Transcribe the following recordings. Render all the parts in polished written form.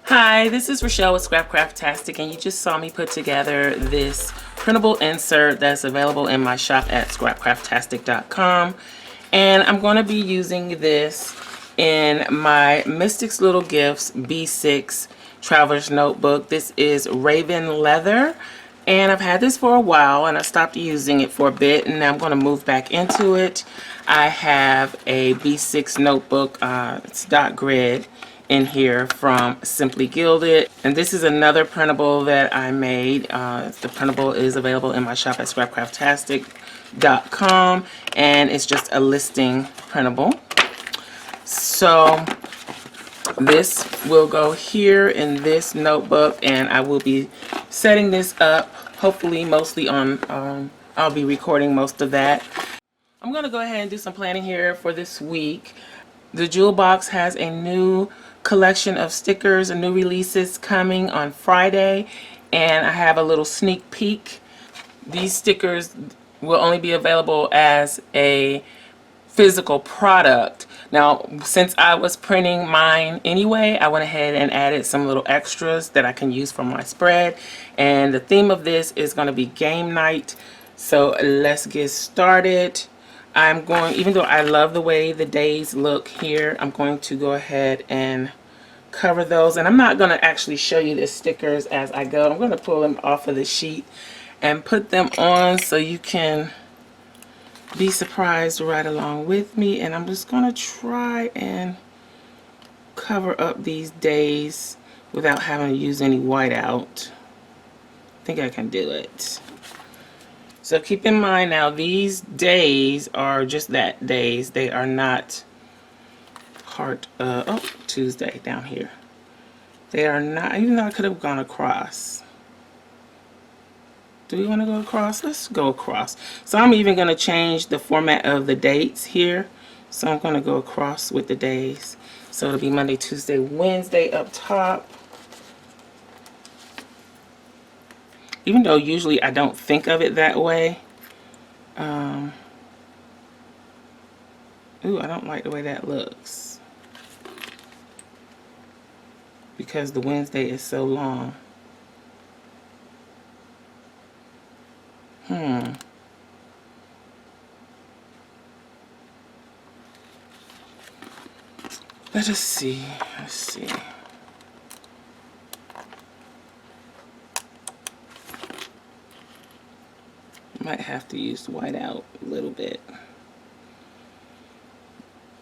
Hi, this is Rachelle with Scrapcraftastic, and you just saw me put together this printable insert that's available in my shop at scrapcraftastic.com. And I'm going to be using this in my Mystics Little Gifts B6 Traveler's Notebook. This is Raven Leather, and I've had this for a while, and I stopped using it for a bit, and now I'm going to move back into it. I have a B6 notebook, it's dot grid, in here from Simply Gilded, and this is another printable that I made. The printable is available in my shop at scrapcraftastic.com, and it's just a listing printable. So this will go here in this notebook, and I will be setting this up hopefully mostly on I'll be recording most of that. I'm gonna go ahead and do some planning here for this week. The Jewel Box has a new collection of stickers and new releases coming on Friday, and I have a little sneak peek. These stickers will only be available as a physical product. Now, since I was printing mine anyway, I went ahead and added some little extras that I can use from my spread, and the theme of this is going to be game night. So let's get started. I'm going, even though I love the way the days look here, I'm going to go ahead and cover those. And I'm not going to actually show you the stickers as I go. I'm going to pull them off of the sheet and put them on so you can be surprised right along with me. And I'm just going to try and cover up these days without having to use any whiteout. I think I can do it. So keep in mind now, these days are just that, days. They are not Tuesday down here. They are not, even though I could have gone across. Do we want to go across? Let's go across. So I'm even going to change the format of the dates here. So I'm going to go across with the days. So it'll be Monday, Tuesday, Wednesday up top. Even though usually I don't think of it that way. Ooh, I don't like the way that looks. Because the Wednesday is so long. Let us see. Let's see. Might have to use whiteout a little bit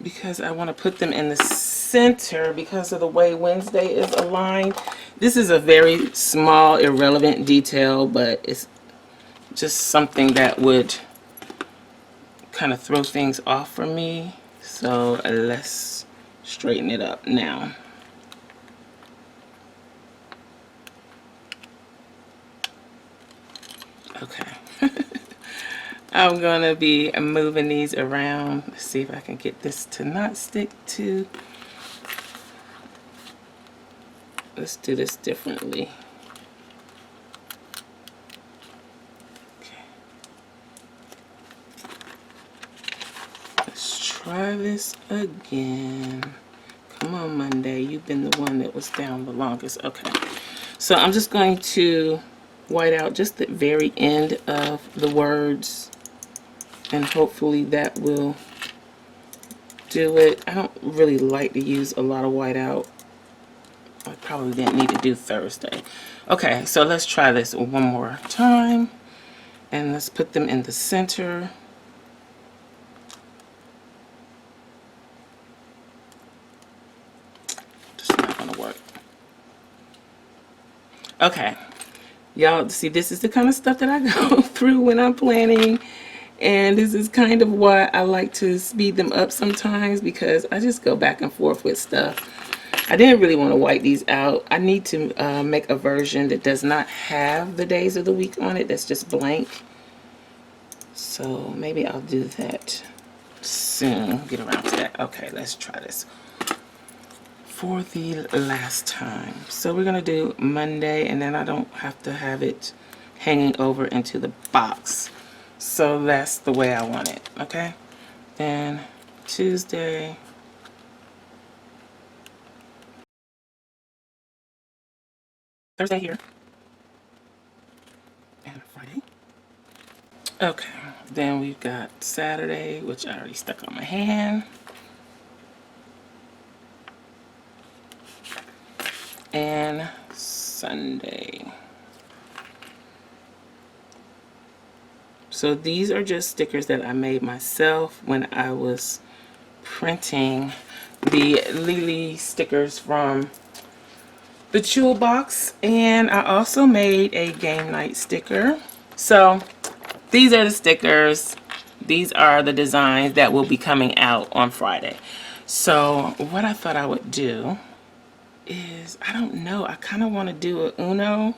because I want to put them in the center because of the way Wednesday is aligned. This is a very small, irrelevant detail, but it's just something that would kind of throw things off for me. So let's straighten it up now. Okay. I'm going to be moving these around. Let's see if I can get this to not stick to. Let's do this differently. Okay. Let's try this again. Come on, Monday. You've been the one that was down the longest. Okay. So I'm just going to white out just the very end of the words, and hopefully that will do it. I don't really like to use a lot of whiteout. I probably didn't need to do Thursday. Okay, so let's try this one more time. And let's put them in the center. Just not gonna work. Okay. Y'all, see, this is the kind of stuff that I go through when I'm planning. And this is kind of why I like to speed them up sometimes, because I just go back and forth with stuff. I didn't really want to white these out. I need to make a version that does not have the days of the week on it. That's just blank. So maybe I'll do that soon. Get around to that. Okay, let's try this for the last time. So we're going to do Monday, and then I don't have to have it hanging over into the box. So that's the way I want it. Okay. Then Tuesday. Thursday here. And Friday. Okay. Then we've got Saturday, which I already stuck on my hand. And Sunday. So these are just stickers that I made myself when I was printing the Lily stickers from the Jewel box, and I also made a game night sticker. So these are the stickers. These are the designs that will be coming out on Friday. So what I thought I would do is, I don't know, I kind of want to do a Uno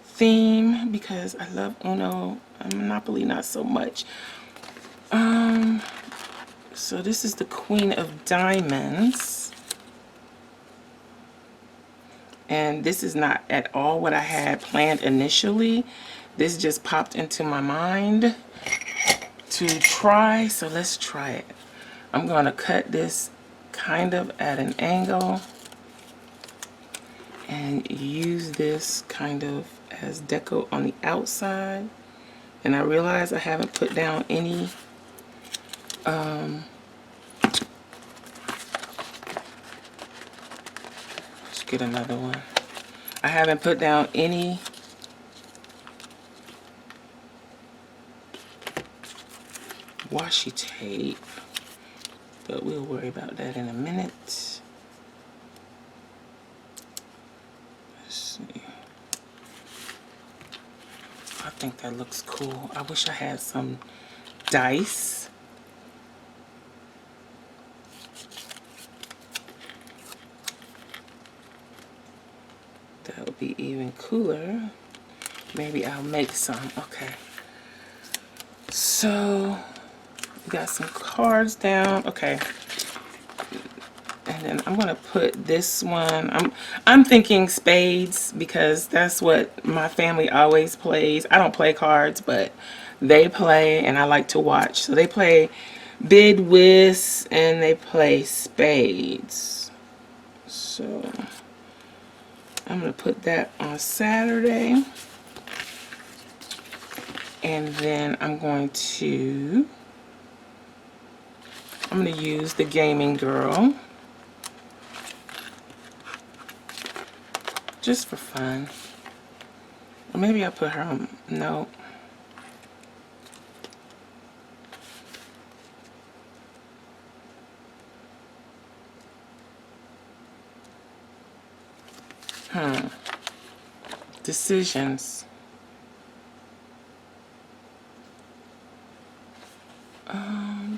theme because I love Uno. Monopoly not so much. So this is the Queen of Diamonds. And this is not at all what I had planned initially. This just popped into my mind to try, so let's try it. I'm going to cut this kind of at an angle and use this kind of as deco on the outside. And I realize I haven't put down any let's get another one. I haven't put down any washi tape, but we'll worry about that in a minute. Let's see. I think that looks cool. I wish I had some dice. That would be even cooler. Maybe I'll make some. Okay. So we got some cards down. Okay. And then I'm gonna put this one. I'm thinking spades because that's what my family always plays. I don't play cards, but they play, and I like to watch. So they play bid whist and they play spades. So I'm gonna put that on Saturday, and then I'm gonna use the gaming girl. Just for fun. Or maybe I'll put her on, no. Decisions. I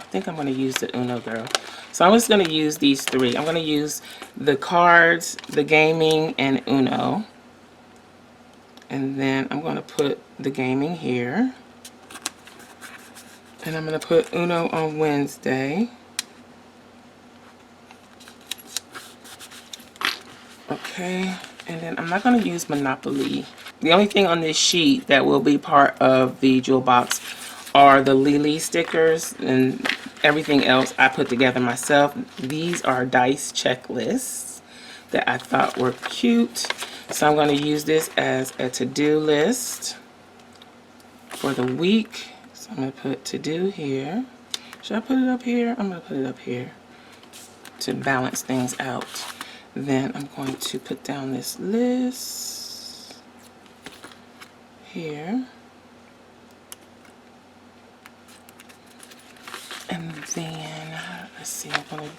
think I'm going to use the Uno girl. So I'm just going to use these three. I'm going to use the cards, the gaming, and Uno. And then I'm going to put the gaming here. And I'm going to put Uno on Wednesday. Okay. And then I'm not going to use Monopoly. The only thing on this sheet that will be part of the jewel box are the Lily stickers. And Everything else I put together myself. These are dice checklists that I thought were cute. So I'm going to use this as a to-do list for the week. So I'm going to put to-do here. Should I put it up here? I'm going to put it up here to balance things out. Then I'm going to put down this list here. And then, let's see, I'm going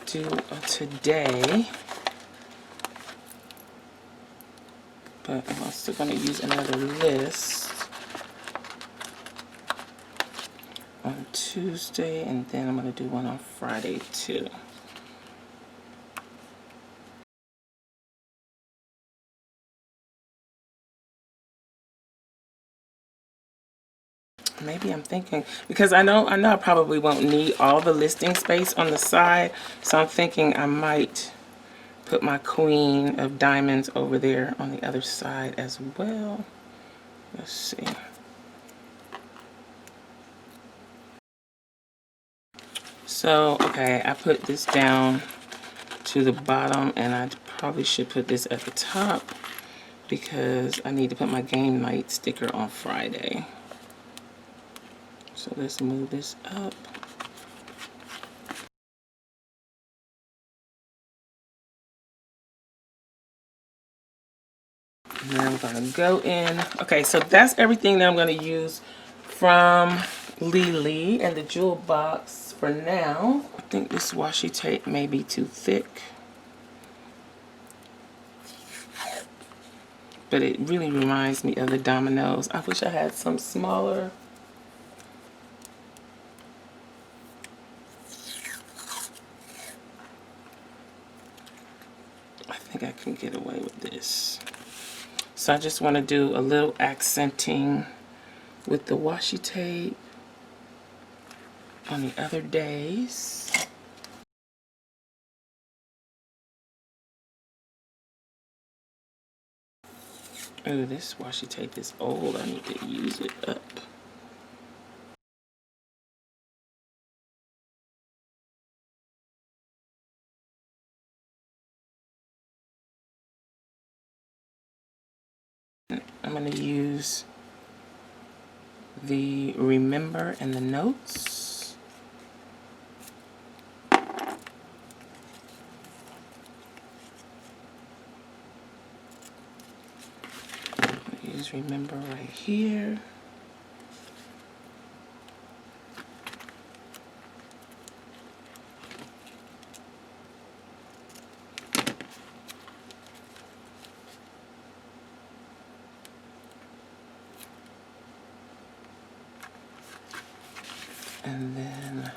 to do a today. But I'm still going to use another list on Tuesday, and then I'm going to do one on Friday too. Maybe I'm thinking, because I know I probably won't need all the listing space on the side, so I'm thinking I might put my queen of diamonds over there on the other side as well. Let's see. So, okay, I put this down to the bottom, and I probably should put this at the top because I need to put my game night sticker on Friday. So let's move this up. And then I'm gonna go in. Okay, so that's everything that I'm gonna use from Lily and the jewel box for now. I think this washi tape may be too thick, but it really reminds me of the dominoes. I wish I had some smaller. I think I can get away with this. So I just want to do a little accenting with the washi tape on the other days. Oh, this washi tape is old. I need to use it up. I'm going to use the remember and the notes. Use remember right here. And then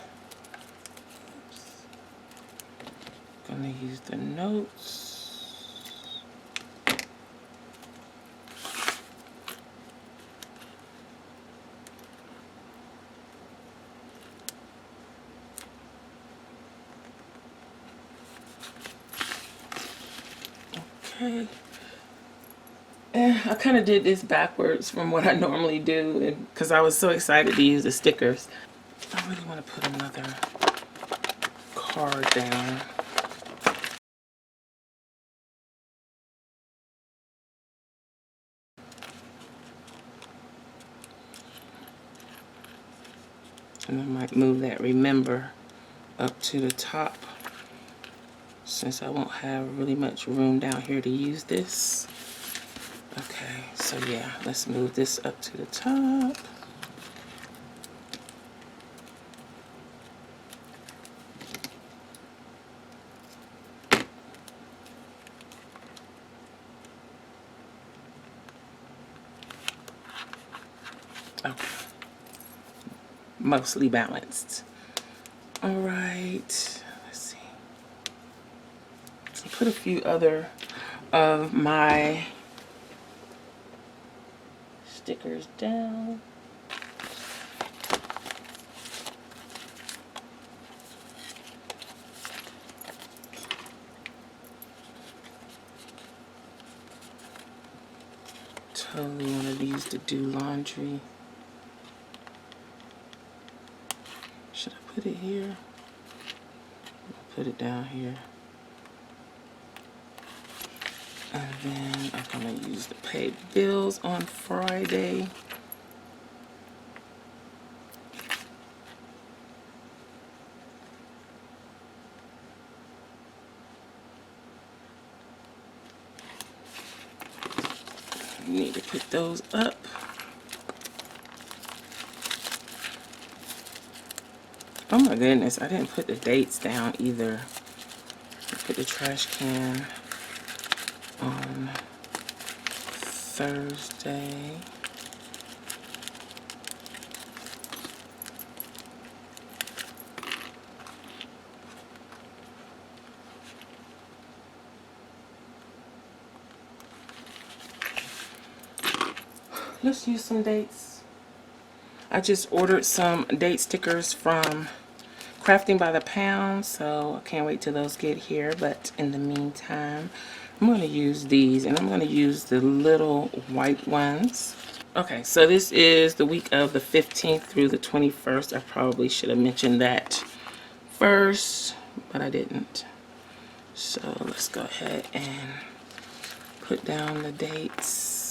I'm going to use the notes. Okay. I kind of did this backwards from what I normally do because I was so excited to use the stickers. I really want to put another card down. And I might move that remember up to the top since I won't have really much room down here to use this. Okay, so yeah, let's move this up to the top. Okay. Mostly balanced. All right, let's see. I'll put a few other of my stickers down. Totally one of these to do laundry. put it here? Put it down here. And then I'm going to use the paid bills on Friday. Need to put those up. Oh my goodness, I didn't put the dates down either. I put the trash can on Thursday. Let's use some dates. I just ordered some date stickers from Crafting by the Pound, so I can't wait till those get here. But in the meantime, I'm going to use these, and I'm going to use the little white ones. Okay, so this is the week of the 15th through the 21st. I probably should have mentioned that first, but I didn't. So let's go ahead and put down the dates.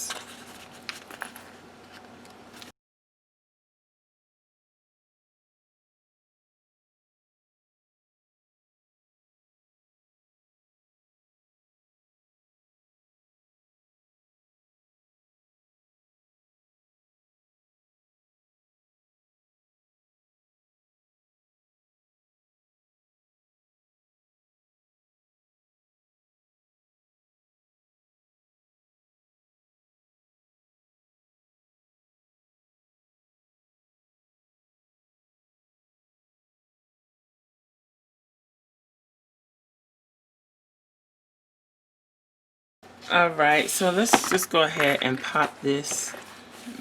Alright, so let's just go ahead and pop this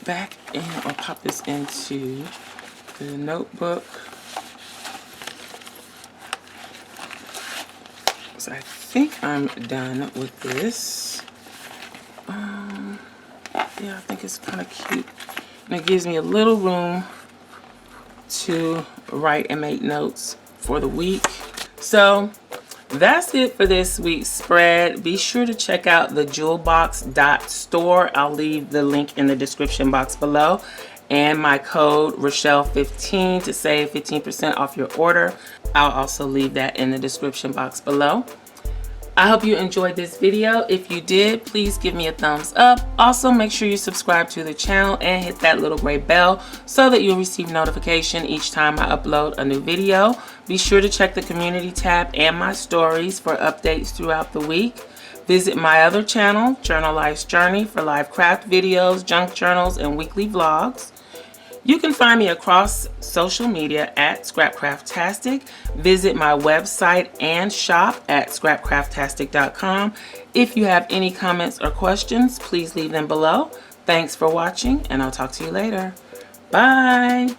back in, or pop this into the notebook. So I think I'm done with this. Yeah, I think it's kind of cute. And it gives me a little room to write and make notes for the week. So that's it for this week's spread. Be sure to check out the jewelbox.store. I'll leave the link in the description box below, and my code Rachelle15 to save 15% off your order. I'll also leave that in the description box below. I hope you enjoyed this video. If you did, please give me a thumbs up. Also, make sure you subscribe to the channel and hit that little gray bell so that you'll receive notification each time I upload a new video. Be sure to check the community tab and my stories for updates throughout the week. Visit my other channel, Journal Life's Journey, for live craft videos, junk journals, and weekly vlogs. You can find me across social media at Scrapcraftastic. Visit my website and shop at scrapcraftastic.com. If you have any comments or questions, please leave them below. Thanks for watching, and I'll talk to you later. Bye.